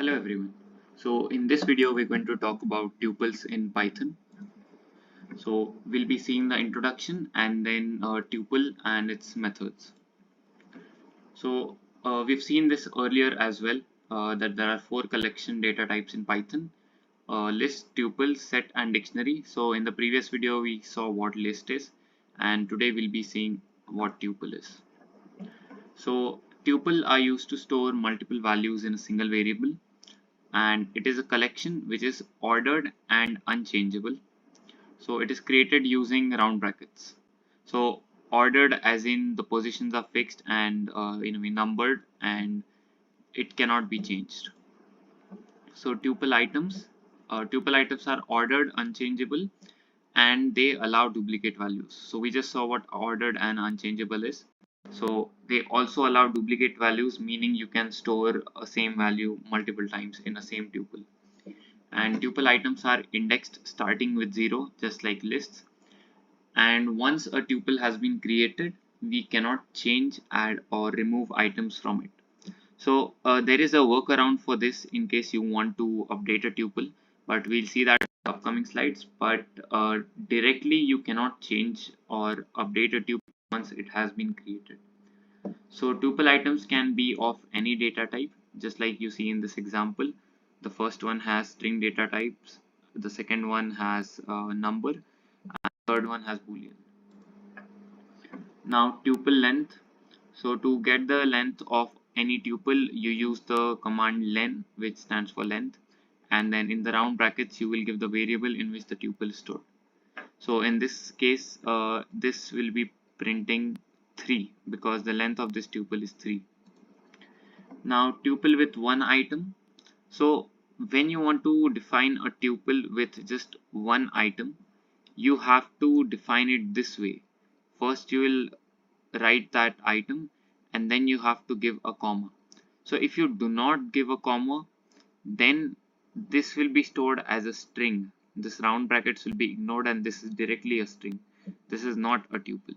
Hello everyone. So in this video we're going to talk about tuples in Python. So we'll be seeing the introduction and then tuple and its methods. So we've seen this earlier as well, that there are four collection data types in Python: list, tuple, set and dictionary. So in the previous video we saw what list is, and today we'll be seeing what tuple is. So tuple are used to store multiple values in a single variable, and it is a collection which is ordered and unchangeable. So it is created using round brackets. So ordered as in the positions are fixed and numbered, and it cannot be changed. So tuple items are ordered, unchangeable, and they allow duplicate values. So we just saw what ordered and unchangeable is. So they also allow duplicate values, meaning you can store a same value multiple times in a same tuple. And tuple items are indexed starting with 0, just like lists. And once a tuple has been created, we cannot change, add or remove items from it. So there is a workaround for this in case you want to update a tuple, but we'll see that in the upcoming slides. But directly you cannot change or update a tuple once it has been created. So tuple items can be of any data type, just like you see in this example. The first one has string data types, the second one has number, and the third one has boolean. Now tuple length. So to get the length of any tuple, you use the command len, which stands for length, and then in the round brackets you will give the variable in which the tuple is stored. So in this case, this will be printing 3 because the length of this tuple is 3. Now tuple with one item. So when you want to define a tuple with just one item, you have to define it this way. First you will write that item, and then you have to give a comma. So if you do not give a comma, then this will be stored as a string. This round brackets will be ignored, and this is directly a string. This is not a tuple.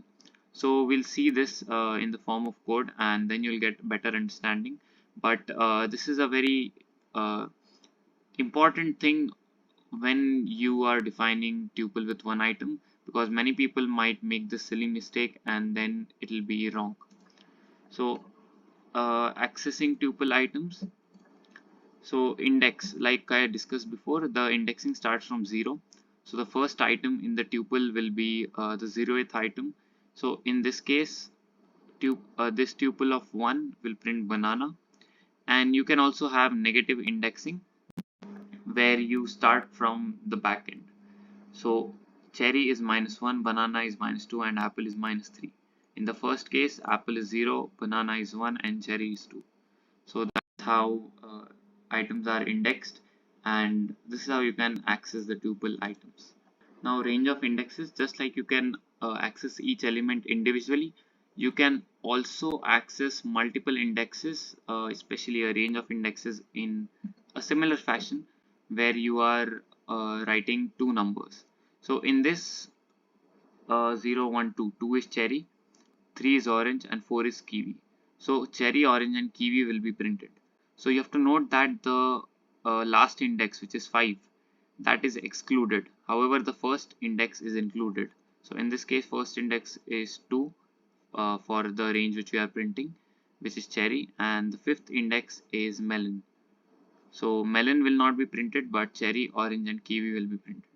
So we'll see this in the form of code, and then you'll get better understanding. But this is a very important thing when you are defining tuple with one item, because many people might make this silly mistake and then it will be wrong. So accessing tuple items. So index, like I discussed before, the indexing starts from 0. So the first item in the tuple will be the 0th item. So in this case, this tuple of 1 will print banana. And you can also have negative indexing, where you start from the back end. So cherry is -1, banana is -2, and apple is -3. In the first case, apple is 0, banana is 1, and cherry is 2. So that's how items are indexed, and this is how you can access the tuple items. Now range of indexes, just like you can access each element individually, you can also access multiple indexes, especially a range of indexes, in a similar fashion, where you are writing two numbers. So in this 0, 1, 2, 2 is cherry, 3 is orange, and 4 is kiwi. So cherry, orange and kiwi will be printed. So you have to note that the last index, which is 5, that is excluded. However, the first index is included. So in this case, first index is 2 for the range which we are printing, which is cherry, and the fifth index is melon. So melon will not be printed, but cherry, orange and kiwi will be printed.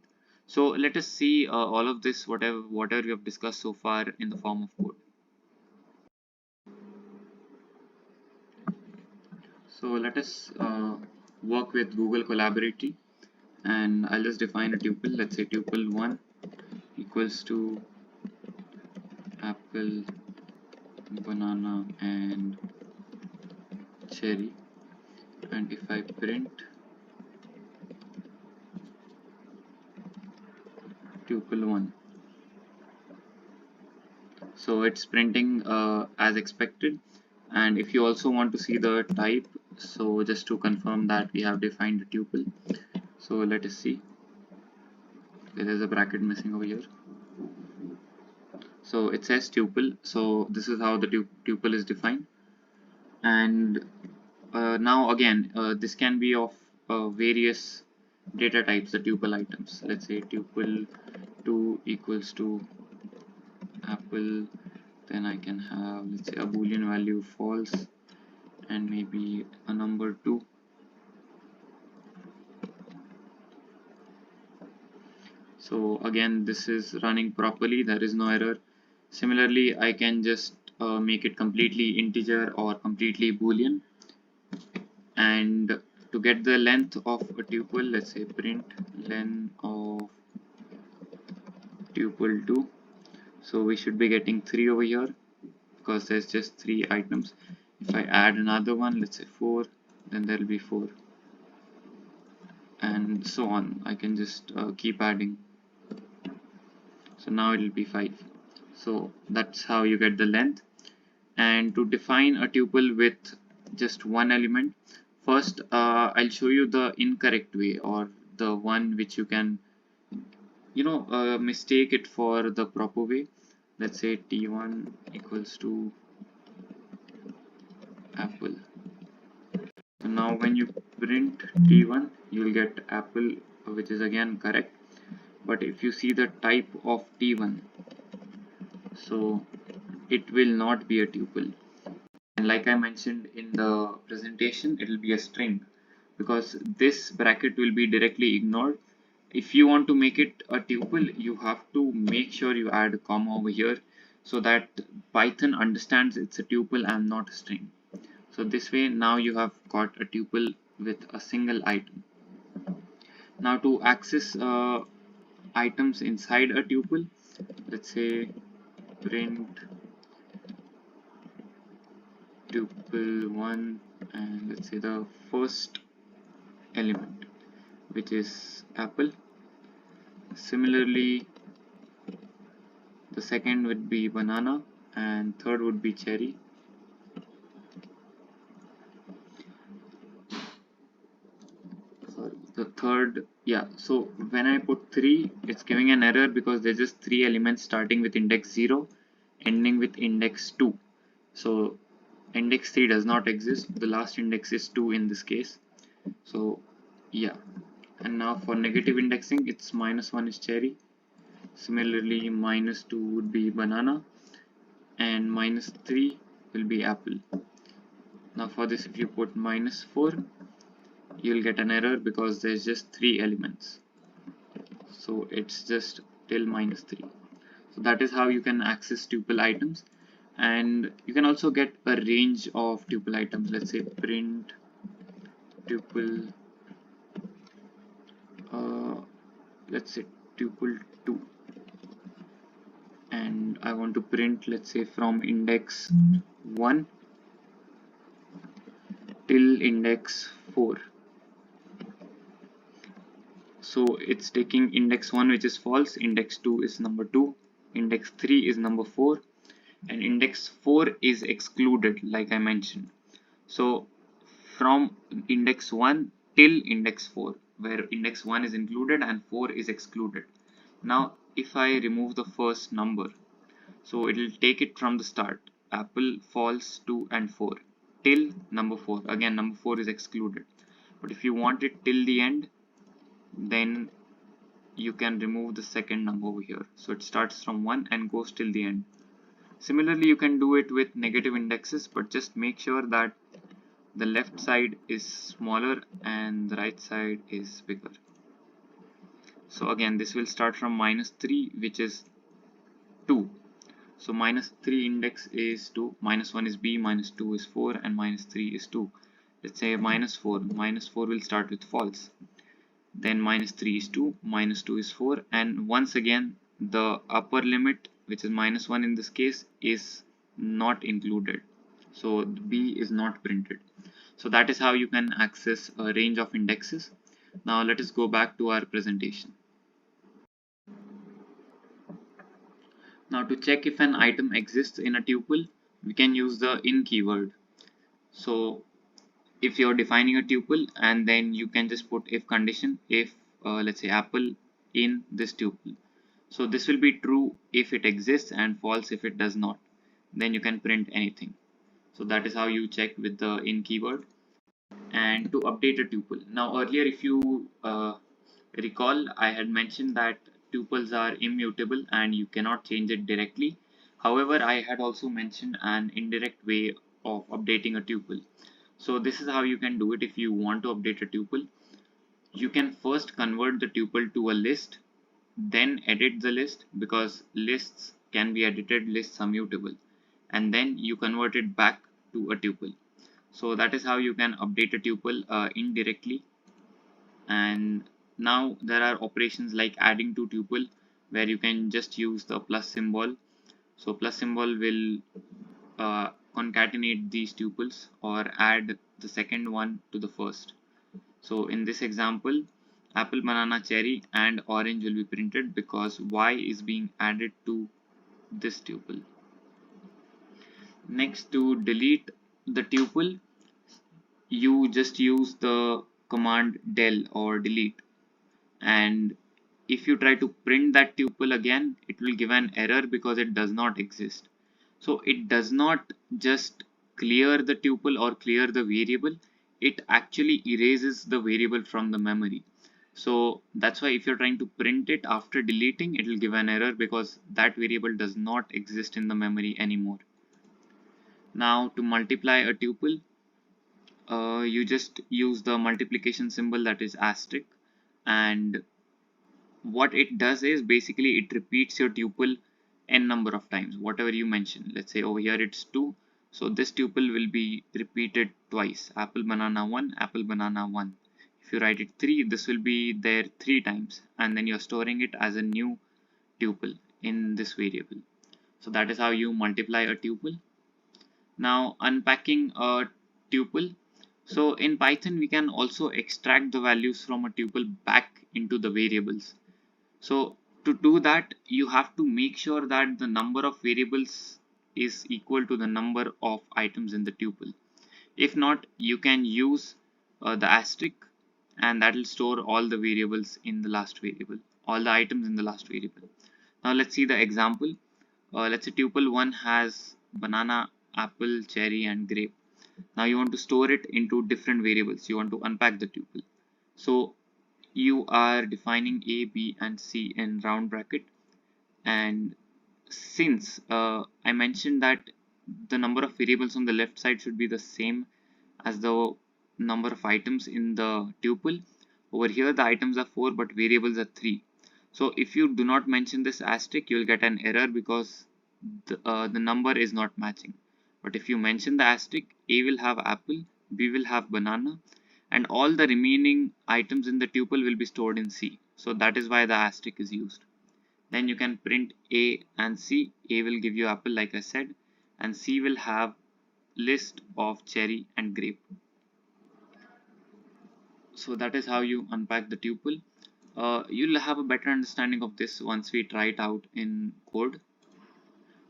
So let us see all of this, whatever we have discussed so far, in the form of code. So let us work with Google Collaboratory, and I'll just define a tuple. Let's say tuple 1 equals to apple, banana and cherry, and if I print tuple 1, so it's printing as expected. And if you also want to see the type, so just to confirm that we have defined a tuple, so let us see. Okay, there's a bracket missing over here. So it says tuple. So this is how the tuple is defined. And now again, this can be of various data types, the tuple items. Let's say tuple 2 equals to apple, then I can have, let's say, a boolean value false and maybe a number 2. So again, this is running properly, there is no error. Similarly, I can just make it completely integer or completely boolean. And to get the length of a tuple, let's say print len of tuple 2. So we should be getting 3 over here because there's just 3 items. If I add another one, let's say 4, then there'll be 4, and so on. I can just keep adding. So now it'll be 5. So that's how you get the length. And to define a tuple with just one element, first I'll show you the incorrect way, or the one which you can mistake it for the proper way. Let's say t1 equals to apple. So now when you print t1, you will get apple, which is again correct. But if you see the type of t1, so it will not be a tuple. And like I mentioned in the presentation, it will be a string, because this bracket will be directly ignored. If you want to make it a tuple, you have to make sure you add a comma over here so that Python understands it's a tuple and not a string. So this way, now you have got a tuple with a single item. Now to access items inside a tuple, let's say print tuple 1, and let's say the first element, which is apple. Similarly, the second would be banana, and third would be cherry. Sorry, the third, yeah. So when I put 3, it's giving an error because there's just 3 elements starting with index 0, ending with index 2. So index 3 does not exist. The last index is 2 in this case. So yeah. And now for negative indexing, it's -1 is cherry. Similarly, -2 would be banana, and -3 will be apple. Now for this, if you put -4, you'll get an error because there's just 3 elements. So it's just till -3. So that is how you can access tuple items. And you can also get a range of tuple items. Let's say print tuple, let's say tuple 2, and I want to print, let's say, from index 1 till index 4. So it's taking index 1, which is false, index 2 is number 2, index 3 is number 4, and index 4 is excluded, like I mentioned. So from index 1 till index 4, where index 1 is included and 4 is excluded. Now if I remove the first number, so it will take it from the start, apple, false, 2 and 4, till number 4. Again, number 4 is excluded. But if you want it till the end, then you can remove the second number over here. So it starts from 1 and goes till the end. Similarly, you can do it with negative indexes, but just make sure that the left side is smaller and the right side is bigger. So again, this will start from -3, which is 2. So -3 index is 2, -1 is b, -2 is 4, and -3 is 2. Let's say -4. -4 will start with false. Then -3 is 2, -2 is 4, and once again the upper limit, which is -1 in this case, is not included. So b is not printed. So that is how you can access a range of indexes. Now let us go back to our presentation. Now to check if an item exists in a tuple, we can use the in keyword. So if you're defining a tuple, and then you can just put if condition, if let's say apple in this tuple. So this will be true if it exists and false if it does not. Then you can print anything. So that is how you check with the in keyword. and to update a tuple. Now earlier, if you recall, I had mentioned that tuples are immutable and you cannot change it directly. However, I had also mentioned an indirect way of updating a tuple. So this is how you can do it if you want to update a tuple. You can first convert the tuple to a list, then edit the list, because lists can be edited, lists are mutable, and then you convert it back to a tuple. So that is how you can update a tuple indirectly. And now there are operations like adding to tuple, where you can just use the plus symbol. So plus symbol will concatenate these tuples or add the second one to the first. So in this example, apple, banana, cherry and orange will be printed because y is being added to this tuple. Next, to delete the tuple, you just use the command del or delete, and if you try to print that tuple again, it will give an error because it does not exist. So it does not just clear the tuple or clear the variable, it actually erases the variable from the memory. So that's why if you're trying to print it after deleting, it will give an error because that variable does not exist in the memory anymore. Now to multiply a tuple, you just use the multiplication symbol, that is asterisk, and what it does is basically it repeats your tuple n number of times, whatever you mention. Let's say over here it's 2, so this tuple will be repeated twice, apple banana 1, apple banana 1. If you write it 3, this will be there 3 times, and then you're storing it as a new tuple in this variable. So that is how you multiply a tuple. Now unpacking a tuple. So in Python we can also extract the values from a tuple back into the variables. So to do that, you have to make sure that the number of variables is equal to the number of items in the tuple. If not, you can use the asterisk, and that will store all the variables in the last variable, all the items in the last variable. Now let's see the example. Let's say tuple 1 has banana, apple, cherry and grape. Now you want to store it into different variables. You want to unpack the tuple. So you are defining A, B and C in round bracket, and since I mentioned that the number of variables on the left side should be the same as the number of items in the tuple, over here the items are 4 but variables are 3. So if you do not mention this asterisk, you will get an error because the number is not matching. But if you mention the asterisk, A will have apple, B will have banana, and all the remaining items in the tuple will be stored in C. So that is why the asterisk is used. Then you can print A and C. A will give you apple like I said, and C will have list of cherry and grape. So that is how you unpack the tuple. You'll have a better understanding of this once we try it out in code.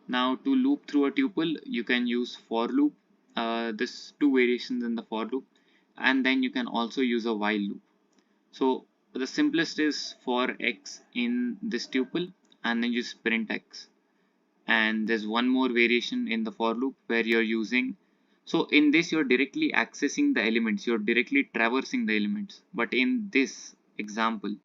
Now to loop through a tuple, you can use for loop. There's two variations in the for loop, and then you can also use a while loop. So the simplest is for x in this tuple, and then you just print x. And there's one more variation in the for loop where you're using, so in this you're directly accessing the elements, you're directly traversing the elements, but in this example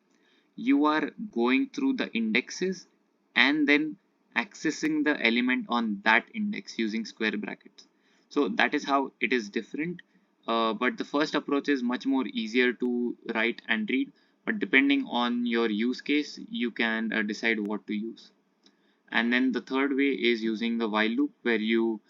you are going through the indexes and then accessing the element on that index using square brackets. So that is how it is different, but the first approach is much more easier to write and read, but depending on your use case you can decide what to use. And then the third way is using the while loop, where you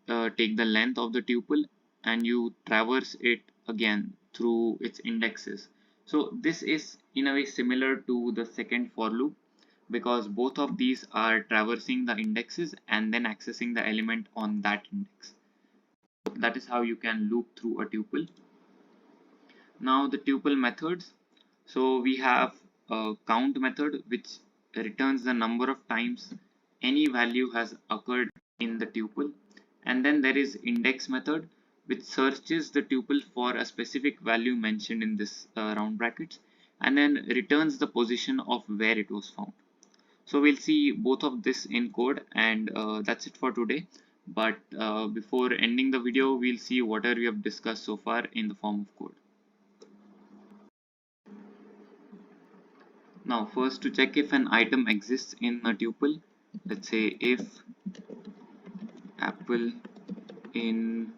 take the length of the tuple and you traverse it again through its indexes. So this is in a way similar to the second for loop, because both of these are traversing the indexes and then accessing the element on that index. So that is how you can loop through a tuple. Now the tuple methods. So we have a count method which returns the number of times any value has occurred in the tuple, and then there is index method which searches the tuple for a specific value mentioned in this round brackets and then returns the position of where it was found. So we'll see both of this in code, and that's it for today. But before ending the video, we'll see whatever we have discussed so far in the form of code. Now first, to check if an item exists in a tuple, let's say if apple in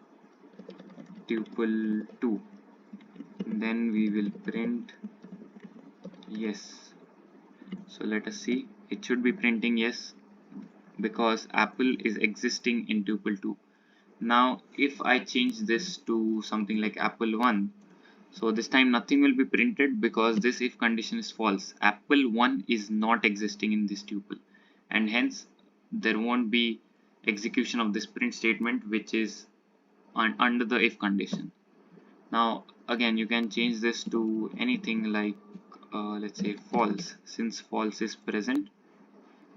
tuple 2, then we will print yes. So let us see, it should be printing yes because apple is existing in tuple 2. Now if I change this to something like apple 1, so this time nothing will be printed because this if condition is false. Apple 1 is not existing in this tuple, and hence there won't be execution of this print statement, which is under the if condition. Now again, you can change this to anything like let's say false. Since false is present,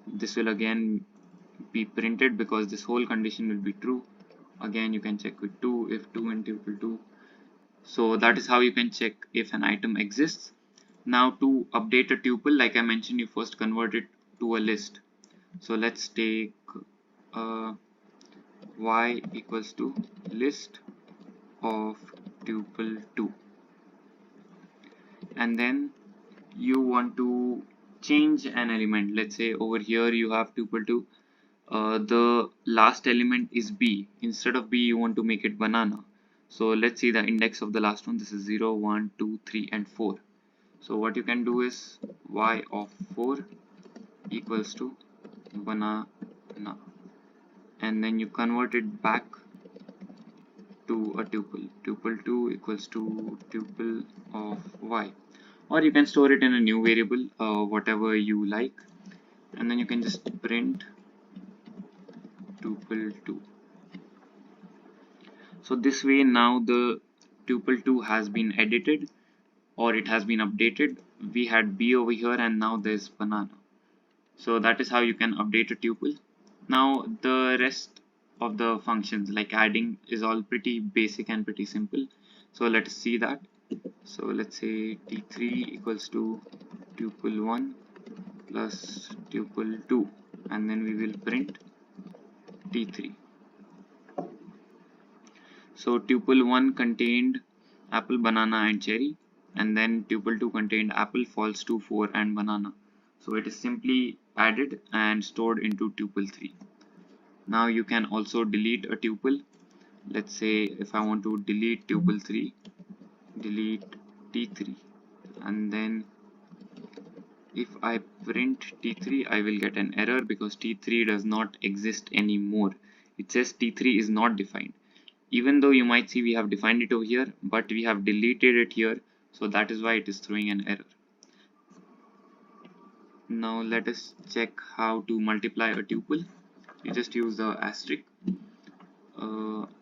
this will again be printed because this whole condition will be true. Again, you can check with 2 if 2 and tuple 2. So that is how you can check if an item exists. Now to update a tuple, like I mentioned, you first convert it to a list. So let's take y equals to list of tuple 2, and then you want to change an element. Let's say over here you have tuple 2, the last element is b. Instead of b, you want to make it banana. So let's see the index of the last one. This is 0 1 2 3 and 4. So what you can do is y of 4 equals to banana, and then you convert it back to a tuple. Tuple 2 equals to tuple of y, or you can store it in a new variable, whatever you like, and then you can just print tuple 2. So this way now the tuple 2 has been edited, or it has been updated. We had b over here and now there's banana. So that is how you can update a tuple. Now the rest of the functions like adding is all pretty basic and pretty simple. So let us see that. So let's say t3 equals to tuple 1 plus tuple 2, and then we will print t3. So tuple 1 contained apple, banana and cherry, and then tuple 2 contained apple, false 2, 4 and banana. So it is simply added and stored into tuple 3. Now you can also delete a tuple. Let's say if I want to delete tuple 3, delete t3, and then if I print t3, I will get an error because t3 does not exist anymore. It says t3 is not defined. Even though you might see we have defined it over here, but we have deleted it here, so that is why it is throwing an error. Now let us check how to multiply a tuple. You just use the asterisk.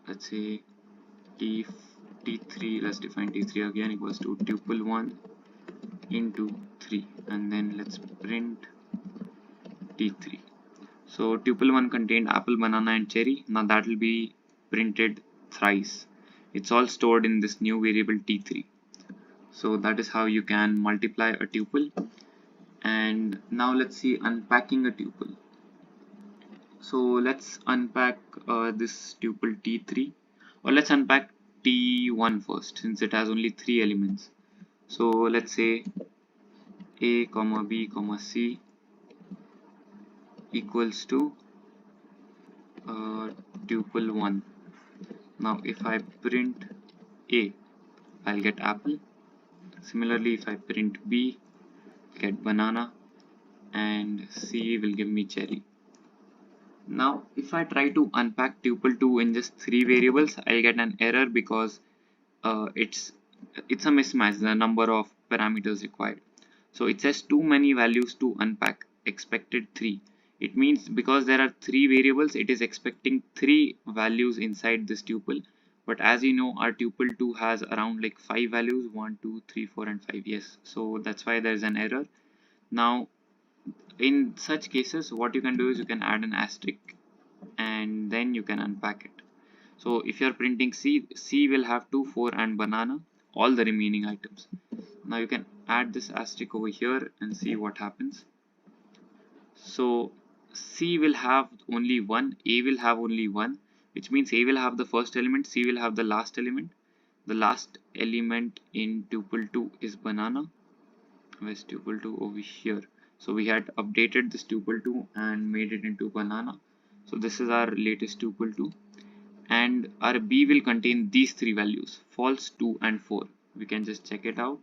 Let's say t3, let's define t3 again, equals to tuple 1 into 3, and then let's print t3. So tuple 1 contained apple, banana and cherry. Now that will be printed thrice. It's all stored in this new variable t3. So that is how you can multiply a tuple. And now let's see unpacking a tuple. So let's unpack this tuple t3, or let's unpack t1 first, since it has only 3 elements. So let's say a comma b comma c equals to tuple 1. Now if I print a, I'll get apple. Similarly, if I print b, I'll get banana, and c will give me cherry. Now if I try to unpack tuple 2 in just 3 variables, I'll get an error because it's a mismatch, the number of parameters required. So it says too many values to unpack, expected 3. It means because there are 3 variables, it is expecting 3 values inside this tuple. But as you know, our tuple 2 has around like 5 values, 1 2 3 4 and 5. Yes, so that's why there's an error. Now in such cases, what you can do is you can add an asterisk and then you can unpack it. So if you're printing c, c will have 2 4 and banana, all the remaining items. Now you can add this asterisk over here and see what happens. So C will have only one, A will have only one, which means A will have the first element, C will have the last element. The last element in tuple 2 is banana. Where's tuple 2? Over here. So we had updated this tuple 2 and made it into banana. So this is our latest tuple 2, and our B will contain these three values, false, 2 and 4. We can just check it out.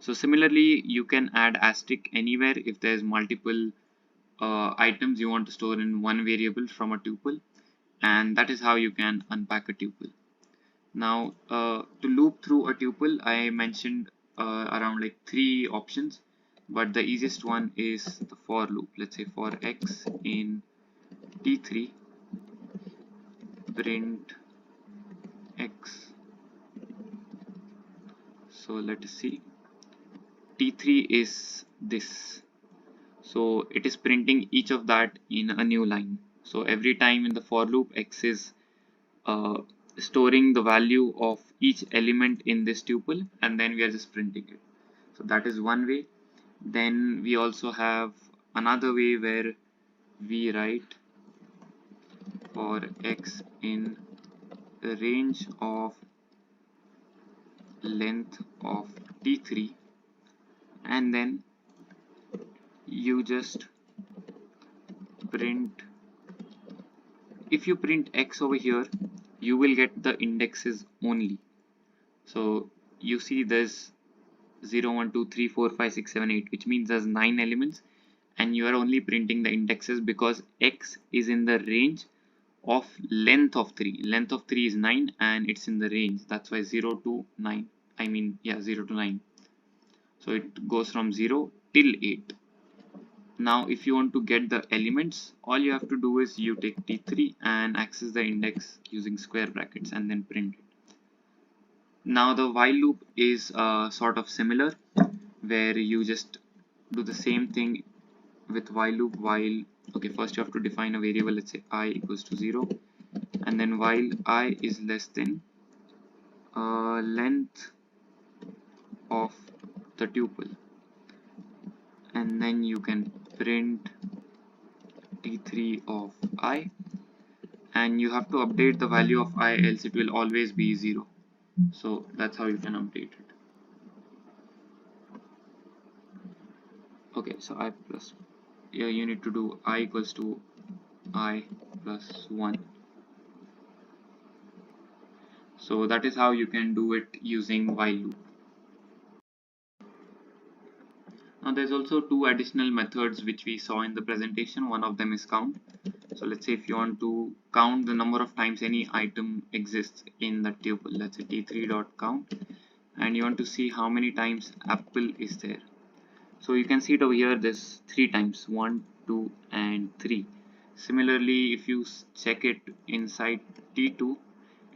So similarly, you can add asterisk anywhere if there's multiple items you want to store in one variable from a tuple, and that is how you can unpack a tuple. Now, to loop through a tuple, I mentioned around like 3 options, but the easiest one is the for loop. Let's say for x in t3, print x. So let us see. T3 is this. So it is printing each of that in a new line. So every time in the for loop, x is storing the value of each element in this tuple, and then we are just printing it. So that is one way. Then we also have another way where we write for x in the range of length of t3, and then you just print. If you print x over here, you will get the indexes only. So you see there's 0, 1, 2, 3, 4, 5, 6, 7, 8, which means there's 9 elements, and you are only printing the indexes because x is in the range of length of 3. Length of 3 is 9 and it's in the range. That's why 0 to 9. 0 to 9. So it goes from 0 till 8. Now if you want to get the elements, all you have to do is you take t3 and access the index using square brackets and then print it. Now the while loop is sort of similar, where you just do the same thing with while loop. While, okay, first you have to define a variable. Let's say I equals to 0, and then while I is less than length of the tuple, and then you can print t3 of I, and you have to update the value of I, else it will always be 0. So that's how you can update it. Okay, so I plus, yeah, you need to do I equals to I plus 1. So that is how you can do it using while loop. Now there's also 2 additional methods which we saw in the presentation. One of them is count. So let's say if you want to count the number of times any item exists in the tuple, let's say t3.count, and you want to see how many times apple is there. So you can see it over here, there's 3 times, 1, 2 and 3. Similarly, if you check it inside t2,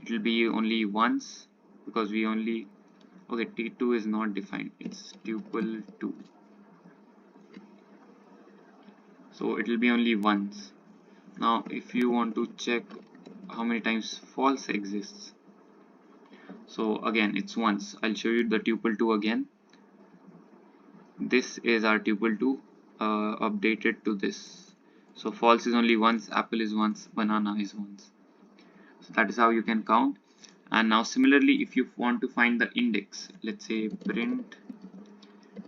it will be only once, because we only, okay, t2 is not defined, it's tuple 2. So it will be only once. Now if you want to check how many times false exists, so again it's once. I'll show you the tuple 2 again. This is our tuple 2 updated to this. So false is only once, apple is once, banana is once. So that is how you can count. And now similarly, if you want to find the index, let's say print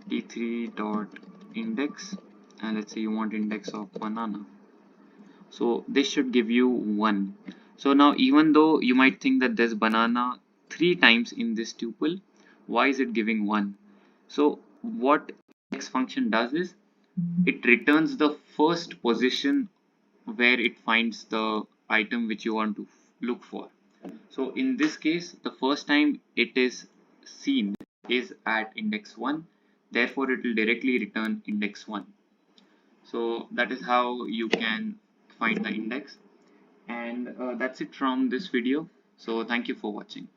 t3 dot index, and let's say you want index of banana. So this should give you 1. So now even though you might think that there's banana 3 times in this tuple, why is it giving 1? So what index function does is it returns the first position where it finds the item which you want to look for. So in this case, the first time it is seen is at index 1, therefore it will directly return index 1. So that is how you can find the index, and that's it from this video. So thank you for watching.